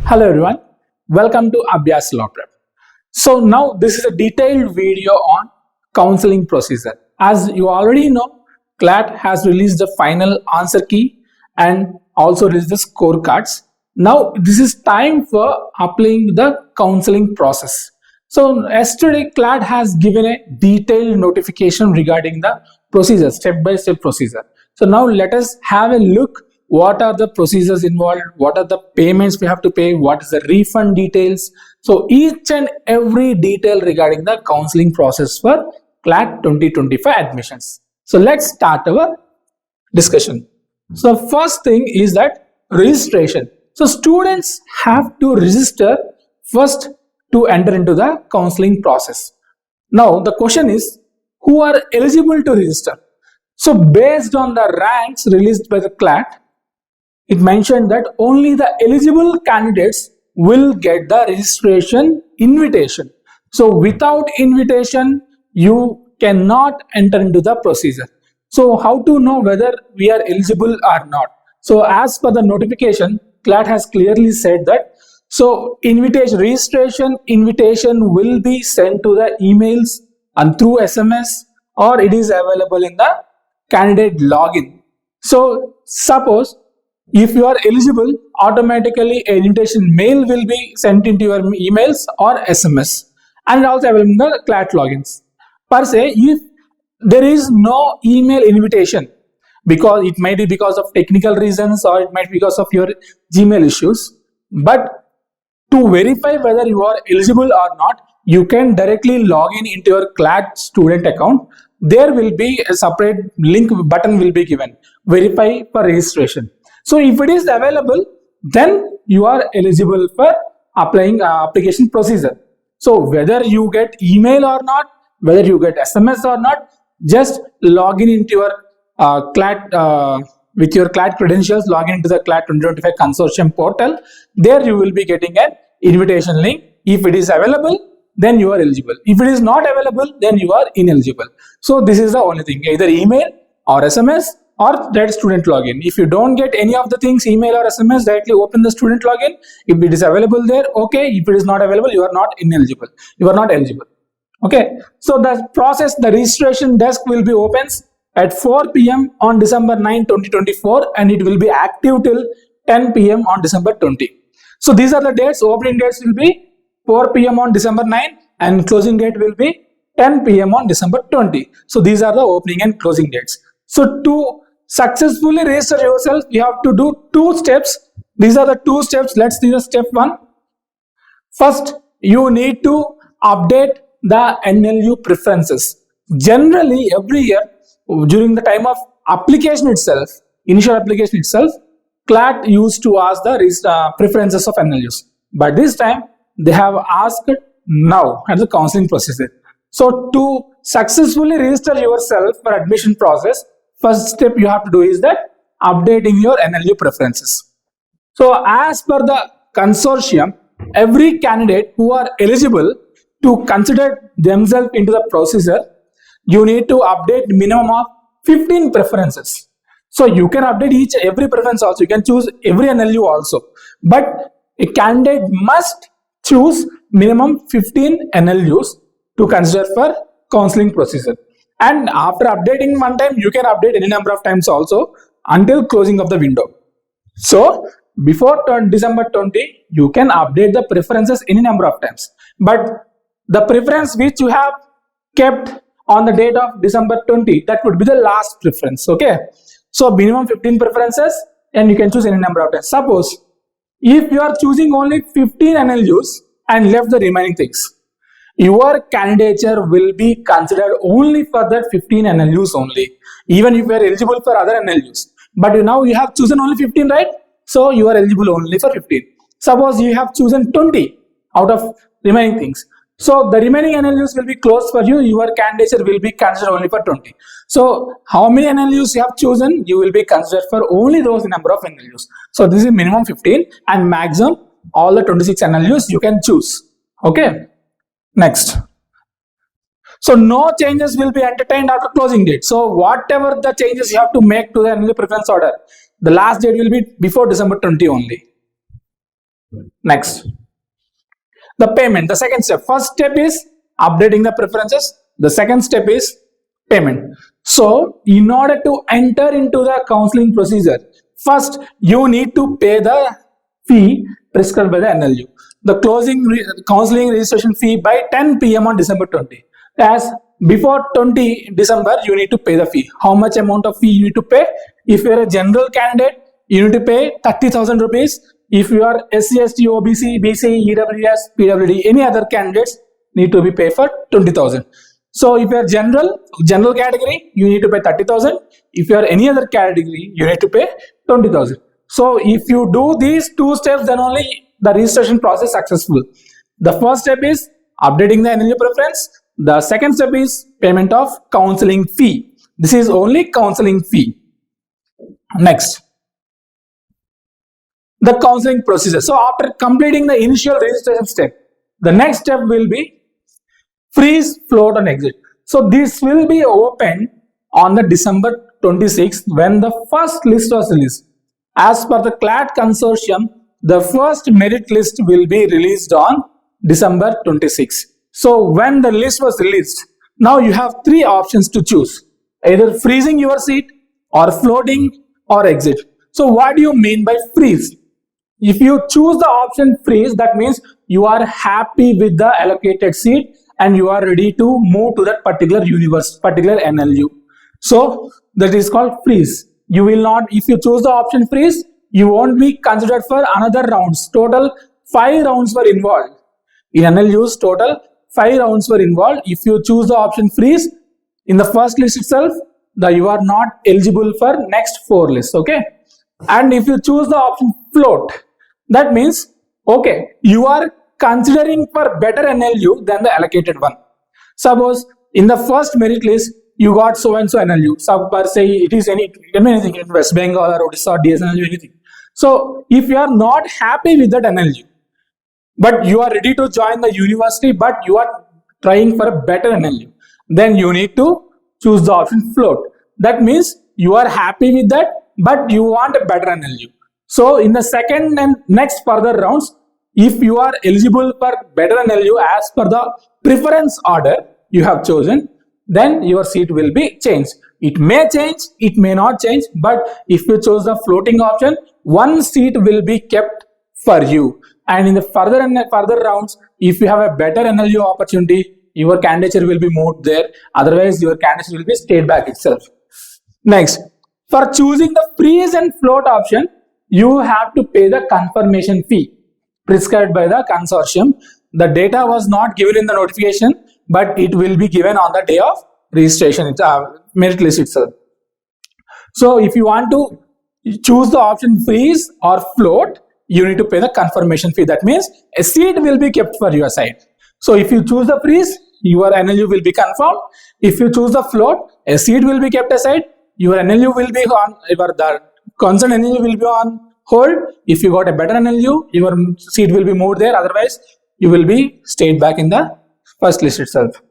Hello everyone, welcome to Abhyas Law Prep. So now this is a detailed video on counseling procedure. As you already know, CLAT has released the final answer key and also released the scorecards. Now this is time for applying the counseling process. So yesterday CLAT has given a detailed notification regarding the procedure, step-by-step procedure. So now let us have a look. What are the procedures involved? What are the payments we have to pay? What is the refund details? So each and every detail regarding the counseling process for CLAT 2025 admissions. So let's start our discussion. So first thing is that registration. So students have to register first to enter into the counseling process. Now the question is, who are eligible to register? So based on the ranks released by the CLAT, it mentioned that only the eligible candidates will get the registration invitation. So without invitation, you cannot enter into the procedure. So how to know whether we are eligible or not? So as per the notification, CLAT has clearly said that registration invitation will be sent to the emails and through SMS, or it is available in the candidate login. So suppose if you are eligible, automatically an invitation mail will be sent into your emails or SMS, and also available in the CLAT logins. Per se, if there is no email invitation, because it might be because of technical reasons or it might be because of your Gmail issues, but to verify whether you are eligible or not, you can directly log in into your CLAT student account. There will be a separate link button will be given, verify for registration. So if it is available, then you are eligible for applying application procedure. So whether you get email or not, whether you get SMS or not, just log in into your CLAT with your CLAT credentials, log in into the CLAT 2025 consortium portal. There you will be getting an invitation link. If it is available, then you are eligible. If it is not available, then you are ineligible. So this is the only thing, either email or SMS or direct student login. If you don't get any of the things, email or SMS, directly open the student login. If it is available there, okay. If it is not available, you are not ineligible. You are not eligible. Okay. So the process, the registration desk will be opens at 4 p.m. on December 9, 2024, and it will be active till 10 p.m. on December 20. So these are the dates. Opening dates will be 4 p.m. on December 9 and closing date will be 10 p.m. on December 20. So these are the opening and closing dates. So to successfully register yourself, you have to do two steps. These are the two steps. Let's do the step one. First, you need to update the NLU preferences. Generally, every year during the time of application itself, initial application itself, CLAT used to ask the preferences of NLUs. But this time, they have asked now at the counseling procedure. So to successfully register yourself for admission process, first step you have to do is that updating your NLU preferences. So as per the consortium, every candidate who are eligible to consider themselves into the procedure, you need to update minimum of 15 preferences. So you can update every preference also. You can choose every NLU also. But a candidate must choose minimum 15 NLUs to consider for counseling procedure. And after updating one time, you can update any number of times also until closing of the window. So before December 20, you can update the preferences any number of times. But the preference which you have kept on the date of December 20, that would be the last preference. Okay. So minimum 15 preferences and you can choose any number of times. Suppose if you are choosing only 15 NLUs and left the remaining things, your candidature will be considered only for that 15 NLUs only, even if you are eligible for other NLUs. But now you have chosen only 15, right? So you are eligible only for 15. Suppose you have chosen 20 out of remaining things. So the remaining NLUs will be closed for you. Your candidature will be considered only for 20. So how many NLUs you have chosen? You will be considered for only those number of NLUs. So this is minimum 15 and maximum all the 26 NLUs you can choose. Okay. Next. So no changes will be entertained after closing date. So whatever the changes you have to make to the NLU preference order, the last date will be before December 20 only. Next, the payment, the second step. First step is updating the preferences. The second step is payment. So, in order to enter into the counseling procedure, first you need to pay the fee prescribed by the NLU. The counseling registration fee by 10 p.m. on December 20. As before 20 December, you need to pay the fee. How much amount of fee you need to pay? If you are a general candidate, you need to pay 30,000 rupees. If you are SC, ST, OBC, BC, EWS, PWD, any other candidates need to be paid for 20,000. So if you are general category, you need to pay 30,000. If you are any other category, you need to pay 20,000. So if you do these two steps, then only the registration process successful. The first step is updating the NLU preference. The second step is payment of counseling fee. This is only counseling fee. Next, the counseling procedure. So after completing the initial registration step, the next step will be freeze, float and exit. So this will be opened on the December 26th when the first list was released. As per the CLAT consortium, the first merit list will be released on December 26th. So when the list was released, now you have three options to choose. Either freezing your seat or floating or exit. So what do you mean by freeze? If you choose the option freeze, that means you are happy with the allocated seat and you are ready to move to that particular particular NLU. So that is called freeze. You will not, if you choose the option freeze, you won't be considered for another rounds. Total 5 rounds were involved. In NLUs, total 5 rounds were involved. If you choose the option freeze, in the first list itself, you are not eligible for next 4 lists, okay? And if you choose the option float, that means, okay, you are considering for better NLU than the allocated one. Suppose in the first merit list, you got so and so NLU. Suppose say it is anything in West Bengal or Odisha or DSNLU, anything. So if you are not happy with that NLU, but you are ready to join the university, but you are trying for a better NLU, then you need to choose the option float. That means you are happy with that, but you want a better NLU. So in the second and next further rounds, if you are eligible for better NLU as per the preference order you have chosen, then your seat will be changed. It may change, it may not change, but if you chose the floating option, one seat will be kept for you. And in the further rounds, if you have a better NLU opportunity, your candidature will be moved there. Otherwise, your candidature will be stayed back itself. Next, for choosing the freeze and float option, you have to pay the confirmation fee prescribed by the consortium. The data was not given in the notification, but it will be given on the day of registration, merit list itself. So if you want to choose the option freeze or float, you need to pay the confirmation fee. That means a seat will be kept for your side. So if you choose the freeze, your NLU will be confirmed. If you choose the float, a seat will be kept aside. Your NLU will be on, the concerned NLU will be on hold. If you got a better NLU, your seat will be moved there. Otherwise, you will be stayed back in the first list itself.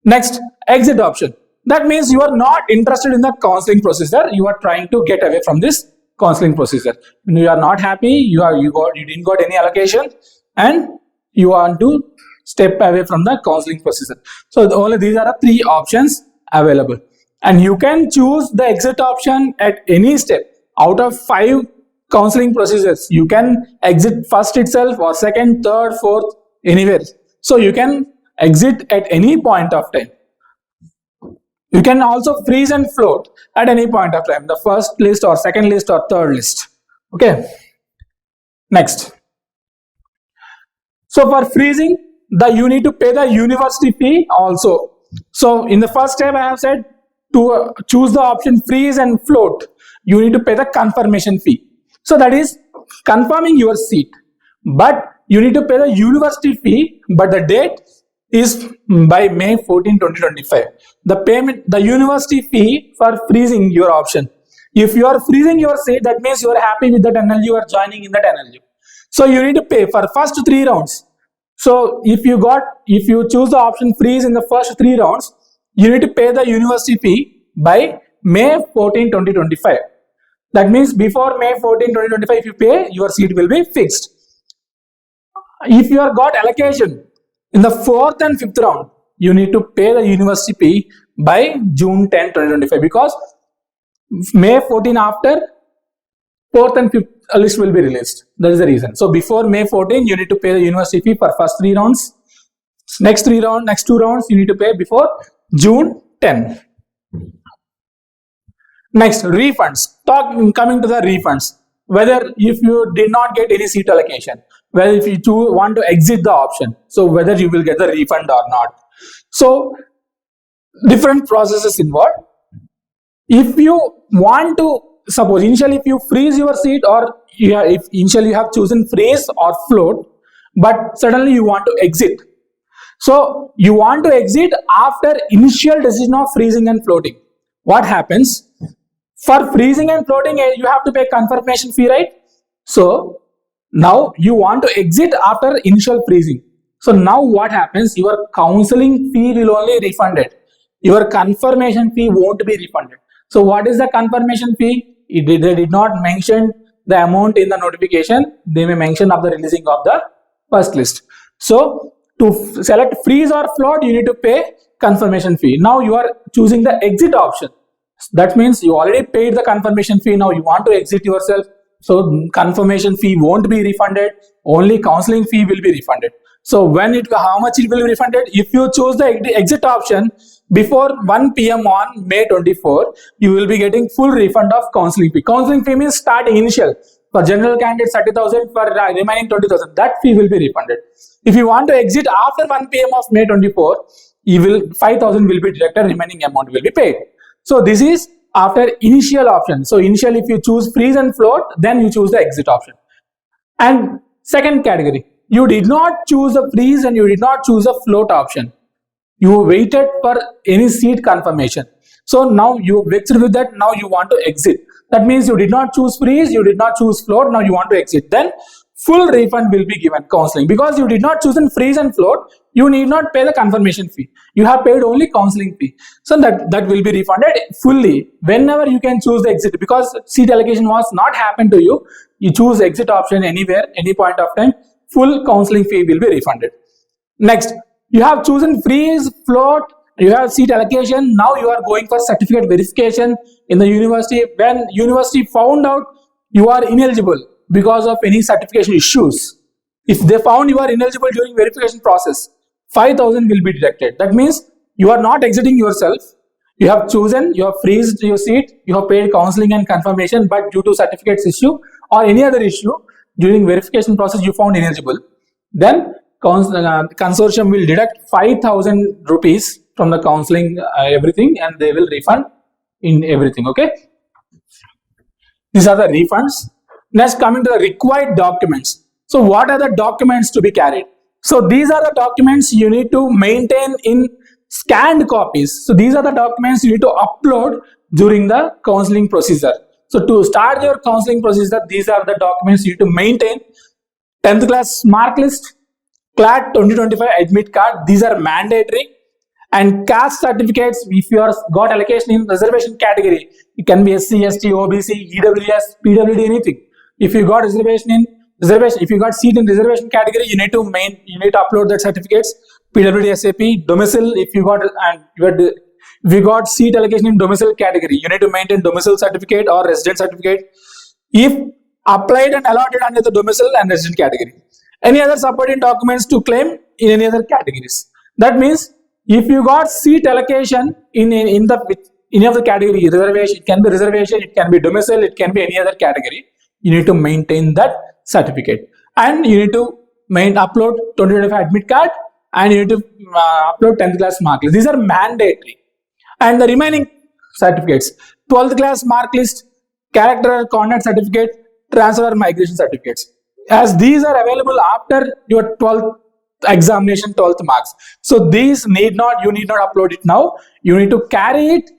Next, exit option. That means you are not interested in the counseling procedure. You are trying to get away from this counseling procedure. When you are not happy, you didn't got any allocation, and you want to step away from the counseling procedure. So only these are the 3 options available, and you can choose the exit option at any step. Out of 5 counseling procedures, you can exit first itself or second, third, fourth, anywhere. So you can exit at any point of time. You can also freeze and float at any point of time, the first list or second list or third list. Okay. Next. So for freezing, you need to pay the university fee also. So in the first step, I have said to choose the option freeze and float, you need to pay the confirmation fee. So that is confirming your seat, but you need to pay the university fee, but the date is by May 14, 2025. The university fee for freezing your option. If you are freezing your seat, that means you are happy with that NLU, you are joining in that NLU. So you need to pay for first 3 rounds. So if you choose the option freeze in the first 3 rounds, you need to pay the university fee by May 14, 2025. That means before May 14, 2025, if you pay, your seat will be fixed. If you have got allocation in the 4th and 5th round, you need to pay the university fee by June 10, 2025, because May 14 after 4th and 5th list will be released. That is the reason. So before May 14, you need to pay the university fee for first 3 rounds. Next 2 rounds, you need to pay before June 10. Next, refunds. Coming to the refunds. Whether if you did not get any seat allocation, whether if you want to exit the option, so whether you will get the refund or not. So different processes involved. If you want to, suppose initially if you freeze your seat, or if initially you have chosen freeze or float, but suddenly you want to exit. So you want to exit after initial decision of freezing and floating. What happens? For freezing and floating, you have to pay confirmation fee, right? So now you want to exit after initial freezing. So now what happens? Your counseling fee will only be refunded. Your confirmation fee won't be refunded. So what is the confirmation fee? They did not mention the amount in the notification. They may mention of the releasing of the first list. So to select freeze or float, you need to pay confirmation fee. Now you are choosing the exit option. That means you already paid the confirmation fee. Now you want to exit yourself. So confirmation fee won't be refunded. Only counseling fee will be refunded. So how much it will be refunded? If you choose the exit option before 1 p.m. on May 24, you will be getting full refund of counseling fee. Counseling fee means starting initial. For general candidates 30,000, for remaining 20,000, that fee will be refunded. If you want to exit after 1 p.m. of May 24, 5,000 will be deducted, remaining amount will be paid. So this is after initial option. So initially if you choose freeze and float, then you choose the exit option. And second category, you did not choose a freeze and you did not choose a float option. You waited for any seat confirmation. So now you vexed with that, now you want to exit. That means you did not choose freeze, you did not choose float, now you want to exit. Then full refund will be given, counseling. Because you did not choose in freeze and float, you need not pay the confirmation fee. You have paid only counseling fee. So that will be refunded fully whenever you can choose the exit. Because seat allocation was not happened to you, you choose exit option anywhere, any point of time, full counseling fee will be refunded. Next, you have chosen freeze, float, you have seat allocation. Now you are going for certificate verification in the university. When university found out you are ineligible because of any certification issues, if they found you are ineligible during verification process, 5,000 will be deducted. That means you are not exiting yourself. You have chosen, you have freezed your seat, you have paid counseling and confirmation, but due to certificates issue or any other issue during verification process you found ineligible, then consortium will deduct 5,000 rupees from the counseling everything, and they will refund in everything. Okay, these are the refunds. Next, coming to the required documents. So what are the documents to be carried? So these are the documents you need to maintain in scanned copies. So these are the documents you need to upload during the counseling procedure. So to start your counseling procedure, these are the documents you need to maintain. 10th class mark list, CLAT 2025 admit card, these are mandatory. And caste certificates, if you are got allocation in reservation category, it can be SC, ST, OBC, EWS, PWD, anything. If you got reservation in reservation, if you got seat in reservation category, you need to upload that certificates. PWD, SAP, domicile. If you got seat allocation in domicile category, you need to maintain domicile certificate or resident certificate. If applied and allotted under the domicile and resident category. Any other supporting documents to claim in any other categories. That means if you got seat allocation in any of the category, reservation, it can be reservation, it can be domicile, it can be any other category, you need to maintain that certificate. And you need to upload 2025 admit card, and you need to upload 10th class mark list. These are mandatory. And the remaining certificates, 12th class mark list, character or conduct certificate, transfer or migration certificates, as these are available after your 12th examination, 12th marks. So these you need not upload it now. You need to carry it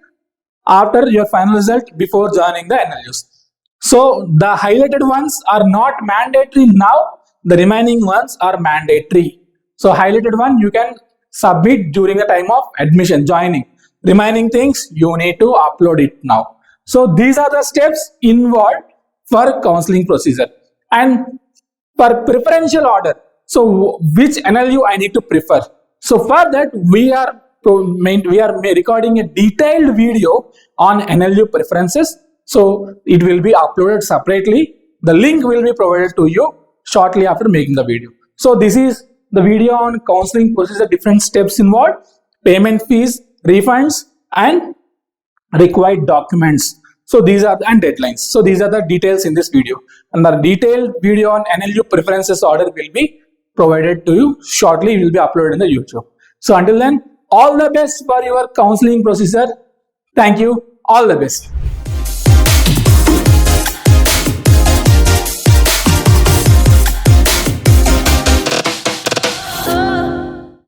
after your final result before joining the NLUs. So the highlighted ones are not mandatory now. The remaining ones are mandatory. So highlighted one you can submit during the time of admission, joining. Remaining things you need to upload it now. So these are the steps involved for counseling procedure. And for preferential order, So which NLU I need to prefer. So for that we are recording a detailed video on NLU preferences. So it will be uploaded separately. The link will be provided to you shortly after making the video. So this is the video on counseling procedure, different steps involved, payment fees, refunds, and required documents. So these are and deadlines. So these are the details in this video, and the detailed video on NLU preferences order will be provided to you shortly. It will be uploaded in the YouTube. So until then, all the best for your counseling procedure. Thank you. All the best.